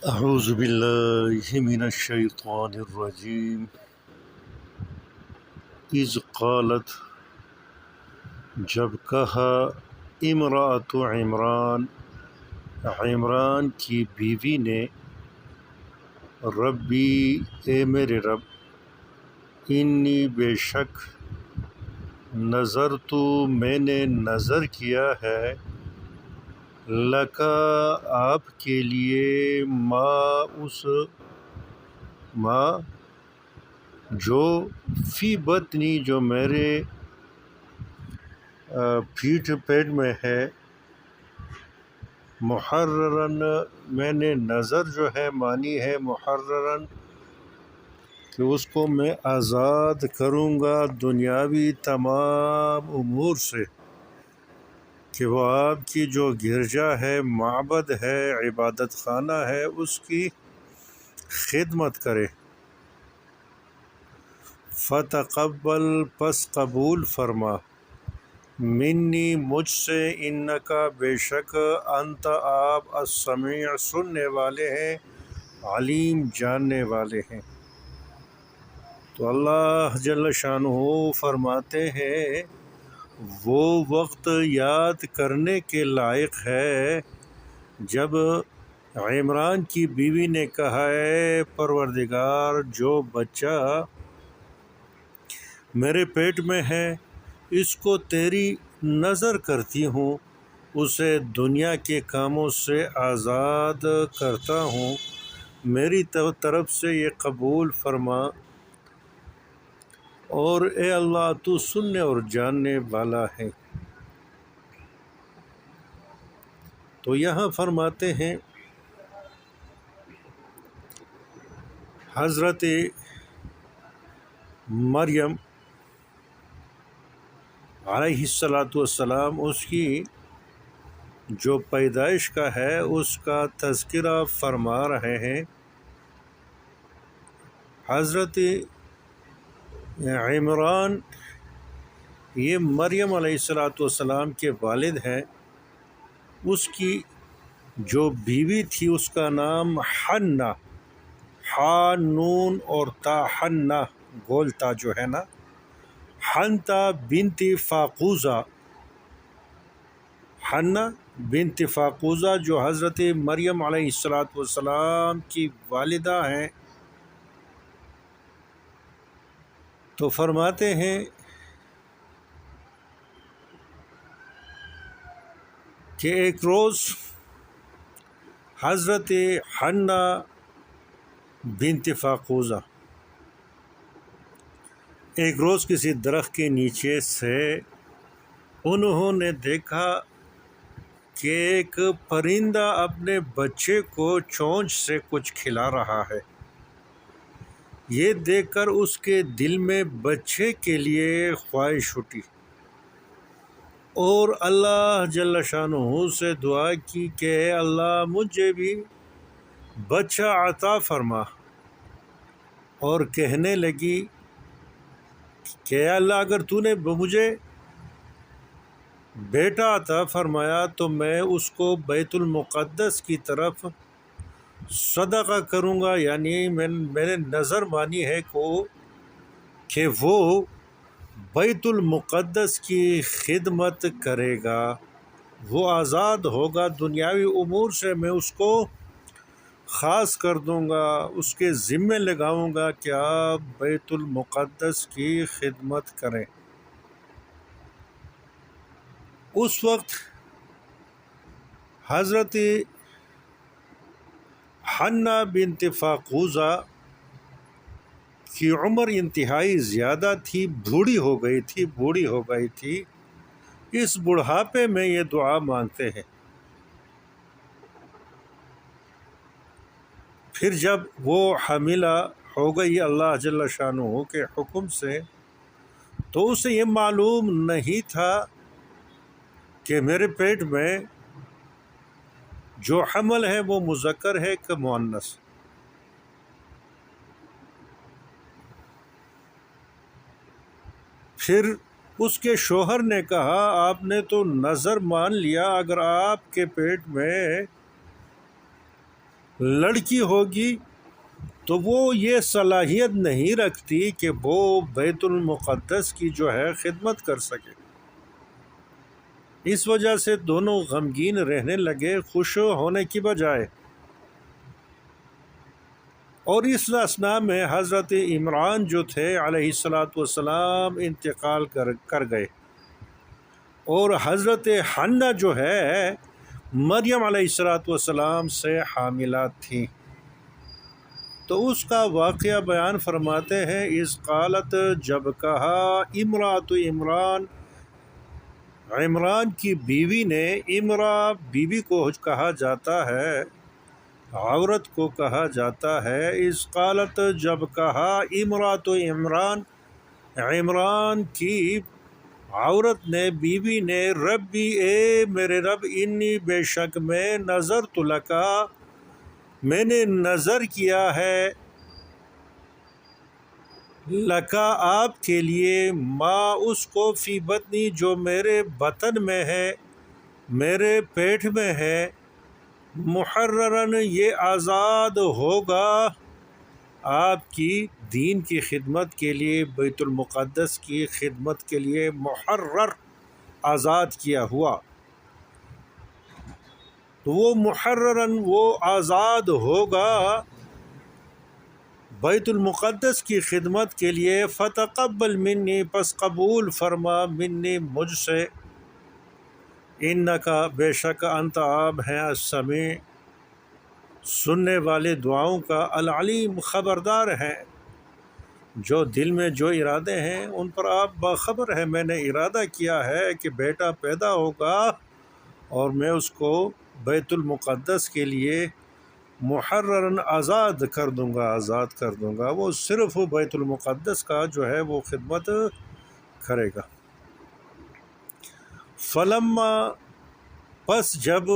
اعوذ باللہ من الشیطان الرجیم اذ قالت، جب کہا، امرأۃ عمران، عمران کی بیوی نے، ربی، اے میرے رب، انی بے شک، نظرت، میں نے نظر کیا ہے، لکا، آپ کے لیے، ما جو، فی بطنی، جو میرے پیٹ میں ہے، محررن، میں نے نظر جو ہے مانی ہے محررن، کہ اس کو میں آزاد کروں گا دنیاوی تمام امور سے، کہ وہ آپ کی جو گرجا ہے، معبد ہے، عبادت خانہ ہے، اس کی خدمت کرے۔ فتقبل، پس قبول فرما، منی، مجھ سے، انکا، بے شک، انت، آپ، السمیع، سننے والے ہیں، علیم، جاننے والے ہیں۔ تو اللہ جل شانہ فرماتے ہیں، وہ وقت یاد کرنے کے لائق ہے جب عمران کی بیوی نے کہا، اے پروردگار، جو بچہ میرے پیٹ میں ہے، اس کو تیری نظر کرتی ہوں، اسے دنیا کے کاموں سے آزاد کرتا ہوں، میری طرف سے یہ قبول فرما، اور اے اللہ، تو سننے اور جاننے والا ہے۔ تو یہاں فرماتے ہیں، حضرت مریم علیہ السلام، اس کی جو پیدائش کا ہے اس کا تذکرہ فرما رہے ہیں۔ حضرت عمران، یہ مریم علیہ السلام کے والد ہیں، اس کی جو بیوی تھی اس کا نام حنہ، حا، نون اور تا، حنہ گول تا جو ہے نا، حنتا بنت فاقوزہ، حنہ بنت فاقوزہ، جو حضرت مریم علیہ السلام کی والدہ ہیں۔ تو فرماتے ہیں کہ ایک روز حضرت حنہ بنت فاقوزہ ایک روز کسی درخت کے نیچے سے انہوں نے دیکھا کہ ایک پرندہ اپنے بچے کو چونچ سے کچھ کھلا رہا ہے۔ یہ دیکھ کر اس کے دل میں بچے کے لیے خواہش اٹھی، اور اللہ جل شانہ سے دعا کی کہ اے اللہ، مجھے بھی بچہ عطا فرما، اور کہنے لگی کہ اے اللہ، اگر تو نے مجھے بیٹا عطا فرمایا تو میں اس کو بیت المقدس کی طرف صدقہ کروں گا، یعنی میں نے نظر مانی ہے کہ وہ بیت المقدس کی خدمت کرے گا، وہ آزاد ہوگا دنیاوی امور سے، میں اس کو خاص کر دوں گا، اس کے ذمے لگاؤں گا کہ آپ بیت المقدس کی خدمت کریں۔ اس وقت حضرت حنہ بنت فاقوزہ کی عمر انتہائی زیادہ تھی، بوڑھی ہو گئی تھی۔ اس بڑھاپے میں یہ دعا مانگتے ہیں۔ پھر جب وہ حاملہ ہو گئی اللہ جل شانہ کے حکم سے، تو اسے یہ معلوم نہیں تھا کہ میرے پیٹ میں جو حمل ہے وہ مذکر ہے کہ مؤنث۔ پھر اس کے شوہر نے کہا، آپ نے تو نظر مان لیا، اگر آپ کے پیٹ میں لڑکی ہوگی تو وہ یہ صلاحیت نہیں رکھتی کہ وہ بیت المقدس کی جو ہے خدمت کر سکے۔ اس وجہ سے دونوں غمگین رہنے لگے خوش ہونے کی بجائے۔ اور اس اثناء میں حضرت عمران جو تھے علیہ السلام انتقال کر گئے، اور حضرت حنہ جو ہے مریم علیہ السلام سے حاملہ تھیں۔ تو اس کا واقعہ بیان فرماتے ہیں، اس قالت، جب کہا، امراۃ عمران، عمران کی بیوی نے، امرا بیوی کو کہا جاتا ہے، عورت کو کہا جاتا ہے، اس قالت، جب کہا، امراۃ عمران، عمران کی عورت نے، بیوی نے، ربی، اے میرے رب، انی بے شک میں، نظرت لکا، میں نے نظر کیا ہے، لکا آپ کے لیے، ما اس کو، فی بطنی جو میرے بطن میں ہے، میرے پیٹ میں ہے، محررن یہ آزاد ہوگا آپ کی دین کی خدمت کے لیے، بیت المقدس کی خدمت کے لیے، محرر آزاد کیا ہوا، تو وہ محررن وہ آزاد ہوگا بیت المقدس کی خدمت کے لیے، فتقبل منی، پس قبول فرما، منی مجھ سے، انکا بے شک، انت آپ ہیں، السمیع سننے والے دعاؤں کا، العلیم خبردار ہیں، جو دل میں جو ارادے ہیں ان پر آپ باخبر ہیں۔ میں نے ارادہ کیا ہے کہ بیٹا پیدا ہوگا اور میں اس کو بیت المقدس کے لیے محررن آزاد کر دوں گا، آزاد کر دوں گا، وہ صرف بیت المقدس کا جو ہے وہ خدمت کرے گا۔ فلما، پس جب،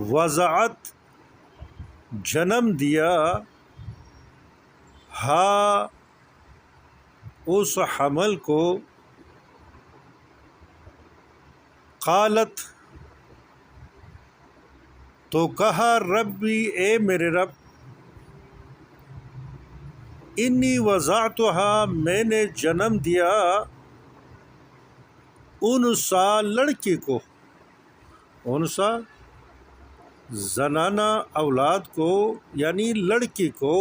وضعت جنم دیا، ہا اس حمل کو، قالت تو کہا، ربی اے میرے رب، انی وضعتها میں نے جنم دیا، انسا لڑکی کو، انسا زنانہ اولاد کو یعنی لڑکی کو،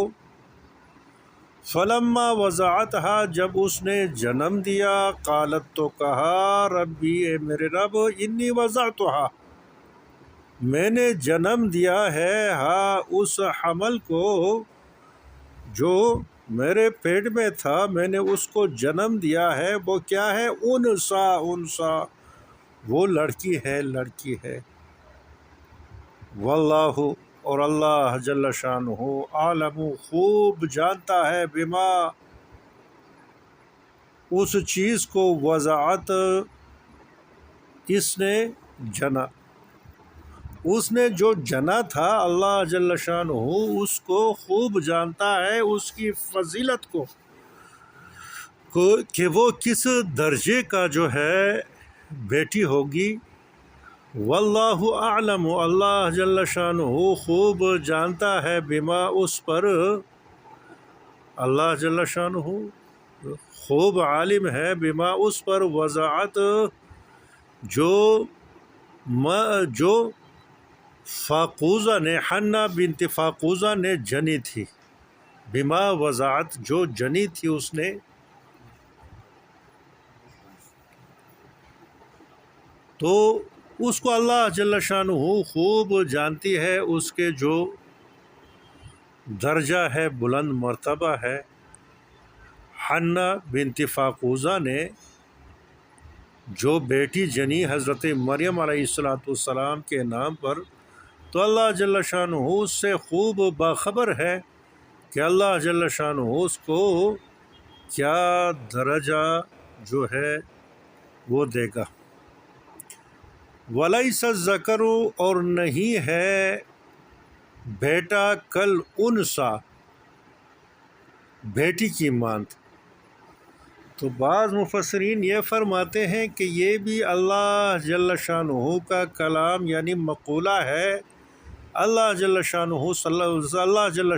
فلما وضعتها جب اس نے جنم دیا، قالت تو کہا، ربی اے میرے رب، انی وضعتها میں نے جنم دیا ہے، ہاں اس حمل کو جو میرے پیٹ میں تھا، میں نے اس کو جنم دیا ہے، وہ کیا ہے، انسا، انسا وہ لڑکی ہے، لڑکی ہے، واللہ اور اللہ جل شانہ، عالم خوب جانتا ہے، بما اس چیز کو، وضعت اس نے جنا، اس نے جو جنا تھا، اللہ جل شانہ اس کو خوب جانتا ہے، اس کی فضیلت کو کہ وہ کس درجے کا جو ہے بیٹی ہوگی، واللہ اعلم اللہ جل شانہ خوب جانتا ہے، بما اس پر، اللہ جل شانہ خوب عالم ہے، بما اس پر، وضعت جو فاقوزہ نے، حنہ بنت فاقوزہ نے جنی تھی، بما وضعت جو جنی تھی اس نے، تو اس کو اللہ جل شانہ خوب جانتی ہے، اس کے جو درجہ ہے، بلند مرتبہ ہے۔ حنہ بنت فاقوزہ نے جو بیٹی جنی حضرت مریم علیہ السلام کے نام پر، تو اللہ جل شانہ اس سے خوب باخبر ہے کہ اللہ جل شانہ اس کو کیا درجہ جو ہے وہ دے گا۔ وَلَيْسَ الذَّكَرُ اور نہیں ہے بیٹا کل انسا بیٹی کی مانند۔ تو بعض مفسرین یہ فرماتے ہیں کہ یہ بھی اللہ جل شانہ کا کلام یعنی مقولہ ہے اللہ جل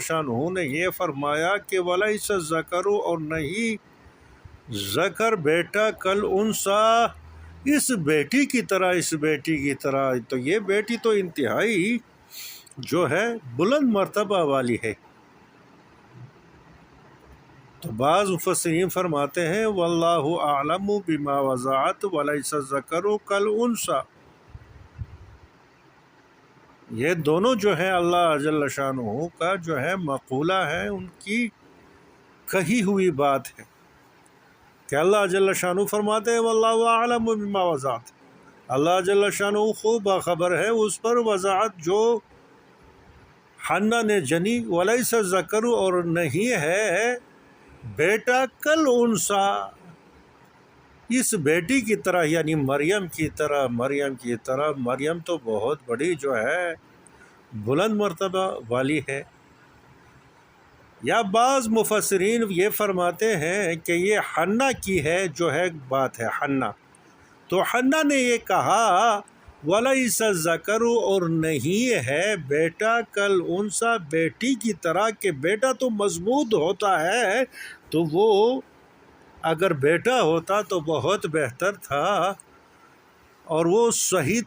شانہ نے یہ فرمایا کہ وَلَيْسَ الذَّكَرُ اور نہیں ذکر بیٹا کل انثیٰ اس بیٹی کی طرح تو یہ بیٹی تو انتہائی جو ہے بلند مرتبہ والی ہے۔ تو بعض مفسرین فرماتے ہیں واللہ اعلم بما وضعت ولیس الذکر کالانثیٰ، یہ دونوں جو ہے اللہ جل شانہ کا جو ہے مقولہ ہے، ان کی کہی ہوئی بات ہے کہ اللہ جل شانہ فرماتے ہیں واللہ اعلم بما وضعت، اللہ جل شانہ خوب باخبر ہے اس پر وضعت جو حنا نے جنی، ولیس الذکر اور نہیں ہے بیٹا کل انثیٰ اس بیٹی کی طرح، یعنی مریم کی طرح۔ مریم تو بہت بڑی جو ہے بلند مرتبہ والی ہے۔ یا بعض مفسرین یہ فرماتے ہیں کہ یہ حنا کی ہے جو ہے بات ہے حنا، تو حنا نے یہ کہا وَلَيْسَ الذَّكَرُ اور نہیں ہے بیٹا کل انثیٰ بیٹی کی طرح، کہ بیٹا تو مضبوط ہوتا ہے، تو وہ اگر بیٹا ہوتا تو بہت بہتر تھا اور وہ صحیح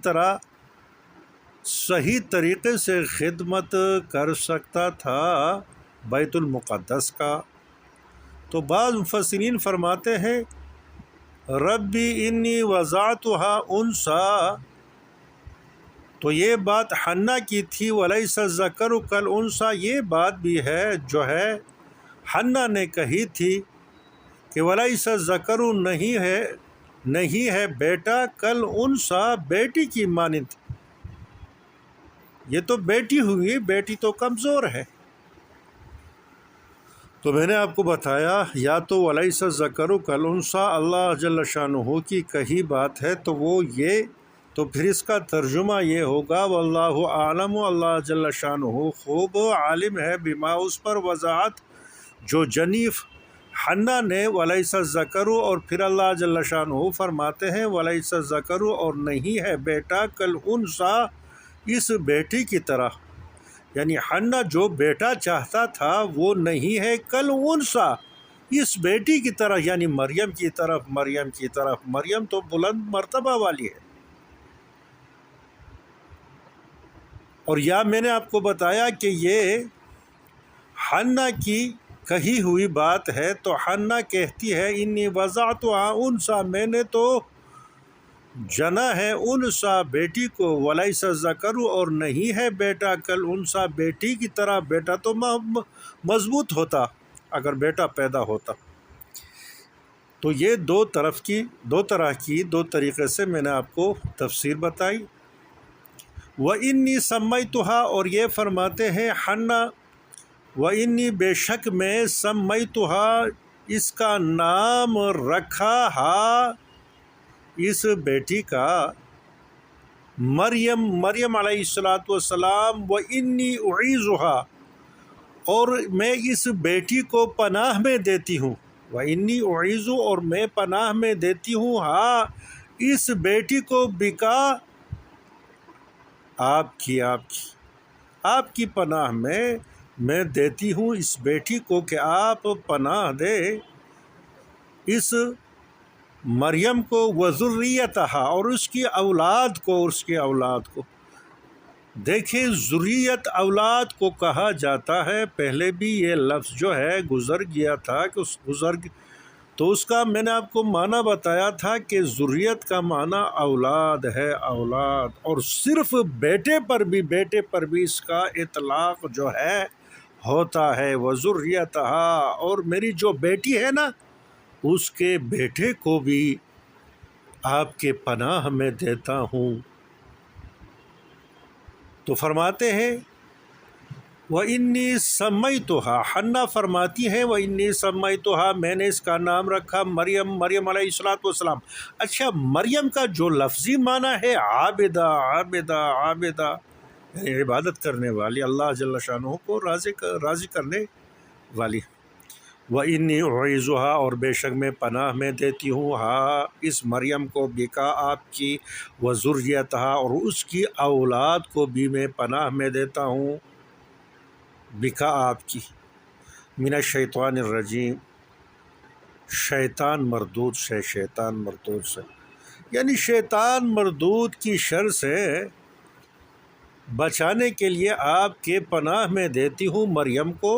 طریقے سے خدمت کر سکتا تھا بیت المقدس کا۔ تو بعض مفسرین فرماتے ہیں ربی انی وضعتها انثیٰ، تو یہ بات حنا کی تھی، ولیس الذکر کالانثیٰ یہ بات بھی ہے جو ہے حنا نے کہی تھی کہ ولیس الذکر نہیں ہے بیٹا کل انثیٰ بیٹی کی مانند، یہ تو بیٹی ہوئی، بیٹی تو کمزور ہے۔ تو میں نے آپ کو بتایا یا تو ولیس الذکر کالانثیٰ اللہ جل شانہ کی کہی بات ہے، تو وہ یہ، تو پھر اس کا ترجمہ یہ ہوگا واللہ اعلم، اللہ جل شانہ خوب عالم ہے بما اس پر وضعت جو جنیف حنا نے، ولیس الذکر اور پھر اللہ جل شانہ فرماتے ہیں ولیس الذکر اور نہیں ہے بیٹا کل انثیٰ اس بیٹی کی طرح، یعنی حنا جو بیٹا چاہتا تھا وہ نہیں ہے کل انثیٰ اس بیٹی کی طرح، یعنی مریم کی طرف۔ مریم تو بلند مرتبہ والی ہے۔ اور یا میں نے آپ کو بتایا کہ یہ حنا کی کہی ہوئی بات ہے، تو حنا کہتی ہے انی وضعتها انثیٰ میں نے تو جنا ہے انثیٰ بیٹی کو، ولیس الذکر اور نہیں ہے بیٹا کل انثیٰ بیٹی کی طرح، بیٹا تو مضبوط ہوتا اگر بیٹا پیدا ہوتا۔ تو یہ دو طریقے سے میں نے آپ کو تفسیر بتائی۔ وَإِنِّي سَمَّيْتُهَا اور یہ فرماتے ہیں حنا وَإِنِّي بے شک میں سَمَّيْتُهَا اس کا نام رکھا اس بیٹی کا مریم علیہ السلام، وَإِنِّي أُعِيذُهَا اور میں اس بیٹی کو پناہ میں دیتی ہوں، وَإِنِّي أُعِيذُ اور میں پناہ میں دیتی ہوں اس بیٹی کو بکا آپ کی پناہ میں دیتی ہوں اس بیٹی کو کہ آپ پناہ دے اس مریم کو، وذریتہا اور اس کی اولاد کو۔ دیکھیں ذریت اولاد کو کہا جاتا ہے، پہلے بھی یہ لفظ جو ہے گزر گیا تھا کہ تو اس کا میں نے آپ کو معنی بتایا تھا کہ ذریت کا معنی اولاد ہے، اولاد، اور صرف بیٹے پر بھی اس کا اطلاق جو ہے ہوتا ہے، وذریتہا اور میری جو بیٹی ہے نا اس کے بیٹے کو بھی آپ کے پناہ میں دیتا ہوں۔ تو فرماتے ہیں وَإِنِّي سَمَّيْتُهَا حنا فرماتی ہیں وَإِنِّي سَمَّيْتُهَا میں نے اس کا نام رکھا مریم علیہ السلام۔ اچھا مریم کا جو لفظی معنی ہے عابدہ یعنی عبادت کرنے والی، اللہ جل شانہ کو راضی کرنے والی۔ وَإِنِّي أُعِيذُهَا اور بے شک میں پناہ میں دیتی ہوں ہاں اس مریم کو بکا آپ کی وذریتہا اور اس کی اولاد کو بھی میں پناہ میں دیتا ہوں بکا آپ کی من الشیطان الرجیم شیطان مردود سے یعنی شیطان مردود کی شر سے بچانے کے لیے آپ کے پناہ میں دیتی ہوں مریم کو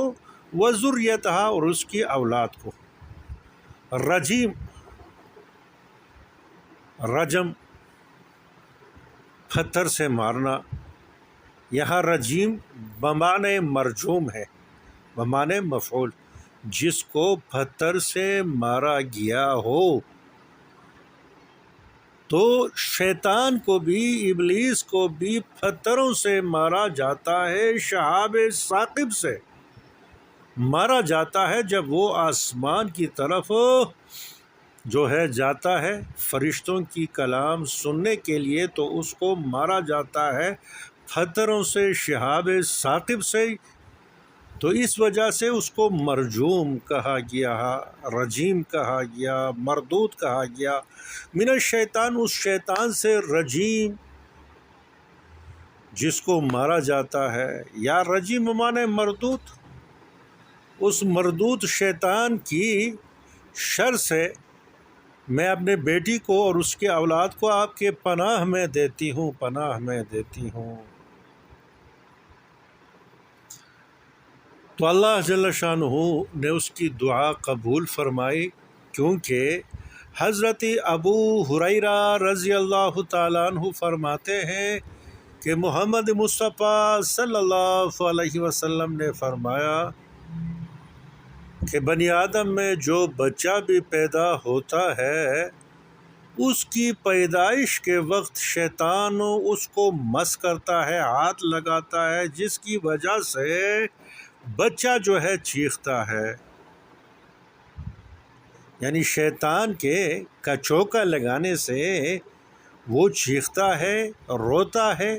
وذریتہا اور اس کی اولاد کو۔ رجم پتھر سے مارنا، یہاں رجیم بمعنی مرجوم ہے، بمعنی مفعول، جس کو پتھر سے مارا گیا ہو۔ تو شیطان کو بھی، ابلیس کو بھی پتھروں سے مارا جاتا ہے، شہاب ثاقب سے مارا جاتا ہے جب وہ آسمان کی طرف جو ہے جاتا ہے فرشتوں کی کلام سننے کے لیے، تو اس کو مارا جاتا ہے پتھروں سے، شہاب ثاقب سے، تو اس وجہ سے اس کو مرجوم کہا گیا، رجیم کہا گیا، مردود کہا گیا۔ من الشیطان اس شیطان سے، رجیم جس کو مارا جاتا ہے، یا رجیم معنی مردود، اس مردود شیطان کی شر سے میں اپنے بیٹی کو اور اس کے اولاد کو آپ کے پناہ میں دیتی ہوں، پناہ میں دیتی ہوں۔ تو اللہ جل شانہ نے اس کی دعا قبول فرمائی، کیونکہ حضرت ابو ہریرہ رضی اللہ تعالیٰ عنہ فرماتے ہیں کہ محمد مصطفیٰ صلی اللہ علیہ وسلم نے فرمایا کہ بنی آدم میں جو بچہ بھی پیدا ہوتا ہے، اس کی پیدائش کے وقت شیطان اس کو مس کرتا ہے، ہاتھ لگاتا ہے، جس کی وجہ سے بچہ جو ہے چیختا ہے، یعنی شیطان کے کچوکا لگانے سے وہ چیختا ہے، روتا ہے۔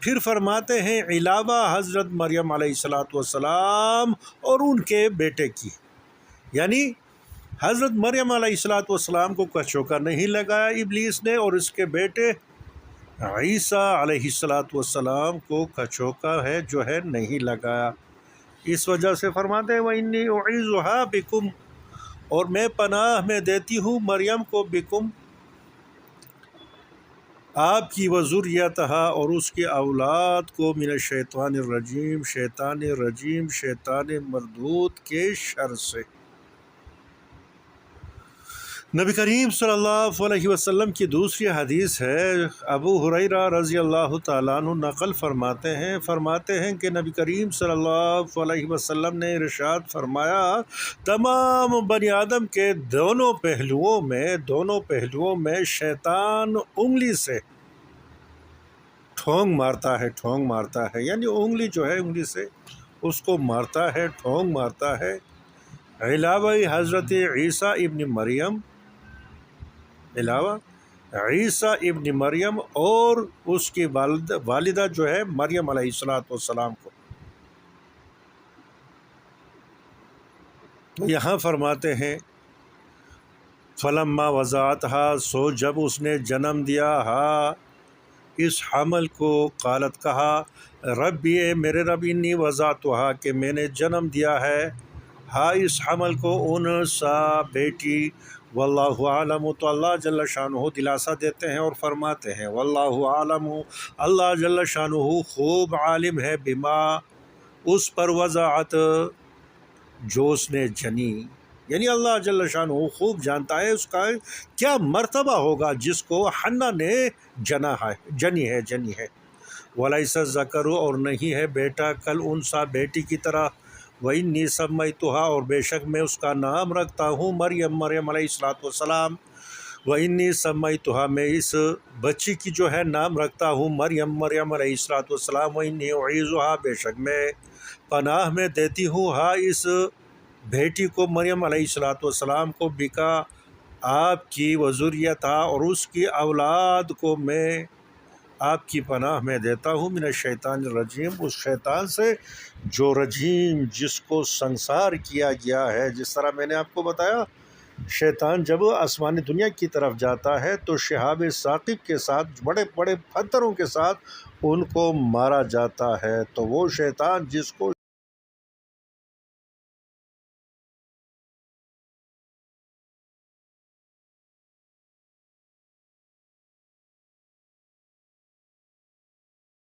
پھر فرماتے ہیں علاوہ حضرت مریم علیہ السلام اور ان کے بیٹے کی، یعنی حضرت مریم علیہ السلام کو کچوکا نہیں لگایا ابلیس نے، اور اس کے بیٹے عیسیٰ علیہ السلام کو کچوکا ہے جو ہے نہیں لگایا۔ اس وجہ سے فرماتے ہیں وَإِنِّي أُعِيذُهَا بِكُمْ اور میں پناہ میں دیتی ہوں مریم کو، بکم آپ کی، وذریتہا اور اس کی اولاد کو، من الشیطان الرجیم شیطان رجیم، شیطان مردود کے شر سے۔ نبی کریم صلی اللہ علیہ وسلم کی دوسری حدیث ہے، ابو ہریرہ رضی اللہ تعالیٰ عنہ نقل فرماتے ہیں کہ نبی کریم صلی اللہ علیہ وسلم نے ارشاد فرمایا، تمام بنی آدم کے دونوں پہلوؤں میں شیطان انگلی سے ٹھونگ مارتا ہے، یعنی انگلی جو ہے انگلی سے اس کو مارتا ہے، ٹھونگ مارتا ہے۔ علاوہ حضرت عیسیٰ ابن مریم اور اس کی والدہ جو ہے مریم علیہ السلام کو۔ تو یہاں فرماتے ہیں فلما وضعتها سو جب اس نے جنم دیا، اس حمل کو، قالت کہا، ربی اے میرے رب، انی وضعتها کہ میں نے جنم دیا ہے، اس حمل کو، انسا بیٹی، واللہ عالم تو اللہ جل شانہ دلاسا دیتے ہیں اور فرماتے ہیں واللہ عالم اللہ جل شانہ خوب عالم ہے، بما اس پر، وضعت جو اس نے جنی، یعنی اللہ جل شانہ خوب جانتا ہے اس کا کیا مرتبہ ہوگا جس کو حنا نے جنی ہے۔ وَلَيْسَ الذَّكَرُ اور نہیں ہے بیٹا کل انسا بیٹی کی طرح، وَإِنِّي سَمَّيْتُهَا اور بے شک میں اس کا نام رکھتا ہوں مریم علیہ السلام، وَإِنِّي سَمَّيْتُهَا میں اس بچی کی جو ہے نام رکھتا ہوں مریم علیہ السلام، وَإِنِّي أُعِيذُهَا بے شک میں پناہ میں دیتی ہوں اس بیٹی کو مریم علیہ السلام کو، بکا آپ کی، وذریتہا اور اس کی اولاد کو میں آپ کی پناہ میں دیتا ہوں من الشیطان الرجیم، اس شیطان سے جو رجیم، جس کو سنسار کیا گیا ہے۔ جس طرح میں نے آپ کو بتایا، شیطان جب آسمانی دنیا کی طرف جاتا ہے تو شہاب ثاقب کے ساتھ، بڑے بڑے پتھروں کے ساتھ ان کو مارا جاتا ہے۔ تو وہ شیطان جس کو